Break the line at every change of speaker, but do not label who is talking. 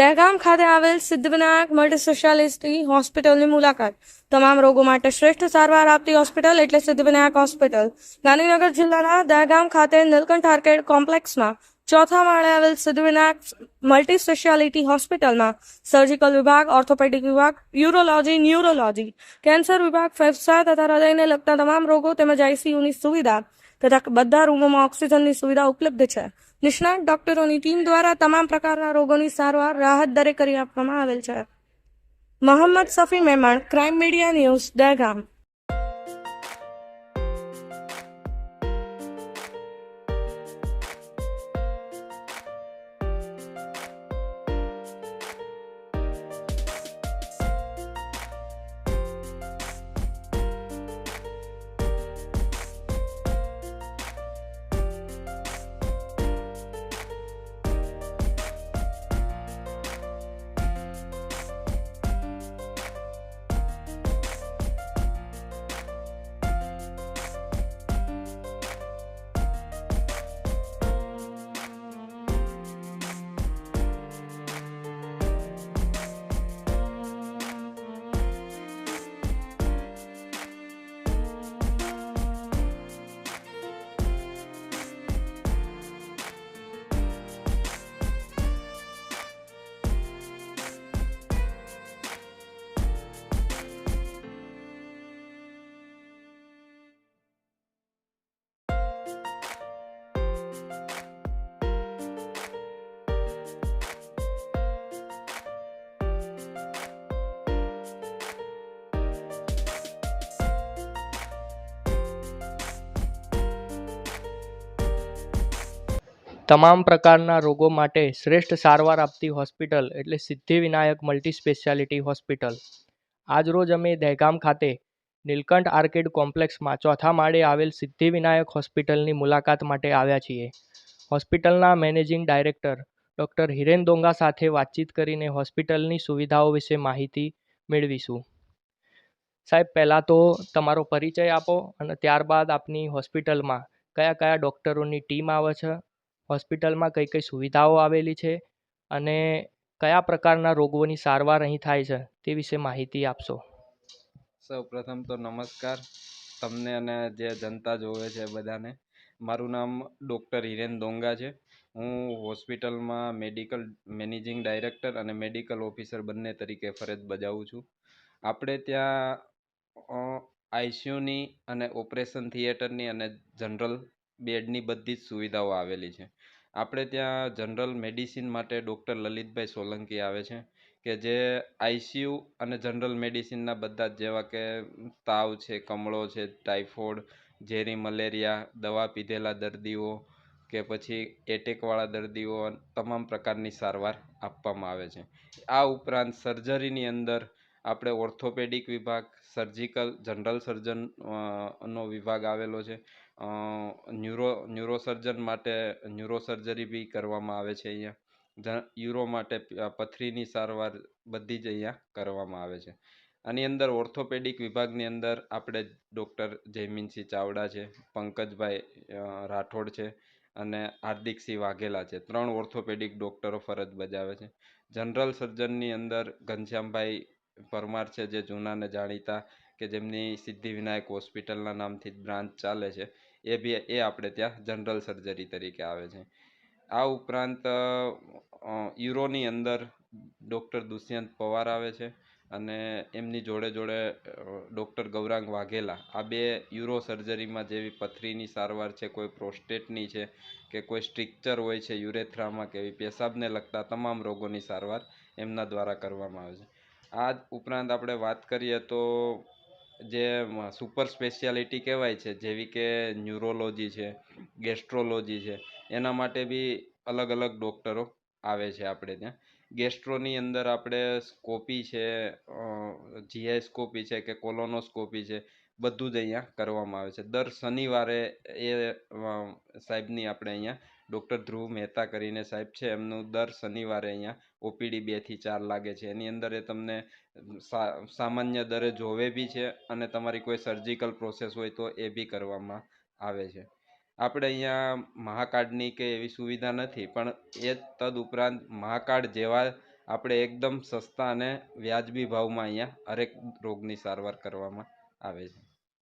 દહેગામ ખાતે આવેલ Siddhivinayak multi speciality હોસ્પિટલની મુલાકાત. તમામ રોગો માટે શ્રેષ્ઠ સારવાર આપતી હોસ્પિટલ એટલે સિદ્ધિવિનાયક હોસ્પિટલ. ગાંધીનગર જિલ્લાના દહેગામ ખાતે નીલકંઠ આર્કેડ કોમ્પ્લેક્સમાં ચોથા માળે આવેલ સિદ્ધિવિનાયક મલ્ટી સ્પેશિયાલિટી હોસ્પિટલમાં સર્જિકલ વિભાગ, ઓર્થોપેડિક વિભાગ, યુરોલોજી, ન્યુરોલોજી, કેન્સર વિભાગ, ફેફસા તથા હૃદયને લગતા તમામ રોગો તેમજ આઈસીયુની સુવિધા તથા બધા રૂમોમાં ઓક્સિજનની સુવિધા ઉપલબ્ધ છે. નિષ્ણાત ડોક્ટરોની ટીમ દ્વારા તમામ પ્રકારના રોગોની સારવાર રાહત દરે કરી આપવામાં આવેલ છે. Mohammad Safi Memon, crime media news, Dehgam.
તમામ પ્રકારના રોગો માટે શ્રેષ્ઠ સારવાર આપતી હોસ્પિટલ એટલે સિદ્ધિવિનાયક મલ્ટી સ્પેશિયાલિટી હોસ્પિટલ. આજરોજ અમે દહેગામ ખાતે નીલકંઠ આર્કેડ કોમ્પ્લેક્સમાં ચોથા માળે આવેલ સિદ્ધિવિનાયક હોસ્પિટલની મુલાકાત માટે આવ્યા છીએ. હોસ્પિટલના managing director doctor Hiren Donga સાથે વાતચીત કરીને હોસ્પિટલની સુવિધાઓ વિશે માહિતી મેળવીશું. સાહેબ, પહેલાં તો તમારો પરિચય આપો અને ત્યારબાદ આપની હોસ્પિટલમાં કયા કયા ડૉક્ટરોની ટીમ આવે છે, હોસ્પિટલમાં કઈ કઈ સુવિધાઓ આવેલી છે અને કયા પ્રકારના રોગોની સારવાર અહીં થાય છે તે વિશે માહિતી આપશો.
સૌ પ્રથમ તો નમસ્કાર તમને અને જે જનતા જોવે છે બધાને. મારું નામ ડૉક્ટર હિરેન દોંગા છે. હું હોસ્પિટલમાં મેડિકલ મેનેજિંગ ડાયરેક્ટર અને મેડિકલ ઓફિસર બંને તરીકે ફરજ બજાવું છું. આપણે ત્યાં આઈસીયુની અને ઓપરેશન થિયેટરની અને જનરલ બેડની બધી જ સુવિધાઓ આવેલી છે. આપણે ત્યાં જનરલ મેડિસિન માટે ડૉક્ટર લલિતભાઈ સોલંકી આવે છે કે જે આઈસીયુ અને જનરલ મેડિસિનના બધા જ જેવા કે તાવ છે, કમળો છે, ટાઇફોઇડ, ઝેરી મલેરિયા, દવા પીધેલા દર્દીઓ કે પછી એટેકવાળા દર્દીઓ તમામ પ્રકારની સારવાર આપવામાં આવે છે. આ ઉપરાંત સર્જરીની અંદર આપણે ઓર્થોપેડિક વિભાગ, સર્જિકલ જનરલ સર્જન નો વિભાગ આવેલો છે. ન્યુરોસર્જન માટે ન્યુરો સર્જરી બી કરવામાં આવે છે. અહીંયા યુરો માટે પથરીની સારવાર બધી જ અહીંયા કરવામાં આવે છે. આની અંદર ઓર્થોપેડિક વિભાગની અંદર આપણે ડૉક્ટર જયમીનસિંહ ચાવડા છે, પંકજભાઈ રાઠોડ છે અને હાર્દિકસિંહ વાઘેલા છે. 3 ઓર્થોપેડિક ડૉક્ટરો ફરજ બજાવે છે. જનરલ સર્જનની અંદર ઘનશ્યામભાઈ પરમાર છે જે જૂનાને જાણીતા કે જેમની સિદ્ધિવિનાયક હોસ્પિટલના નામથી બ્રાન્ચ ચાલે છે. એ આપણે ત્યાં જનરલ સર્જરી તરીકે આવે છે. આ ઉપરાંત યુરોની અંદર ડૉક્ટર દુષ્યંત પવાર આવે છે અને એમની જોડે જોડે ડૉક્ટર ગૌરાંગ વાઘેલા. આ 2 યુરો સર્જરીમાં જેવી પથરીની સારવાર છે, કોઈ પ્રોસ્ટેટની છે કે કોઈ સ્ટ્રિક્ચર હોય છે યુરેથ્રામાં કે એવી પેશાબને લગતા તમામ રોગોની સારવાર એમના દ્વારા કરવામાં આવે છે. આ ઉપરાંત આપણે વાત કરીએ તો જે સુપર સ્પેશિયાલિટી કહેવાય છે જેવી કે ન્યુરોલોજી છે, ગેસ્ટ્રોલોજી છે, એના માટે બી અલગ અલગ ડૉક્ટરો આવે છે આપણે ત્યાં. ગેસ્ટ્રોની અંદર આપણે સ્કોપી છે, જીઆઈ સ્કોપી છે કે કોલોનોસ્કોપી છે, બધું જ અહીંયા કરવામાં આવે છે. દર શનિવારે એ સાહેબની આપણે અહીંયા ડૉક્ટર ધ્રુવ મહેતા કરીને સાહેબ છે, એમનું દર શનિવારે અહીંયા ઓપીડી 2 થી 4 લાગે છે. એની અંદર એ તમને સામાન્ય દરે જોવે બી છે અને તમારી કોઈ સર્જિકલ પ્રોસેસ હોય તો એ બી કરવામાં આવે છે. આપણે અહીંયા મહાકાર્ડની કે એવી સુવિધા નથી, પણ એ તદ ઉપરાંત મહાકાર્ડ જેવા આપણે એકદમ સસ્તા અને વ્યાજબી ભાવમાં અહીંયા હરેક રોગની સારવાર કરવામાં આવે છે.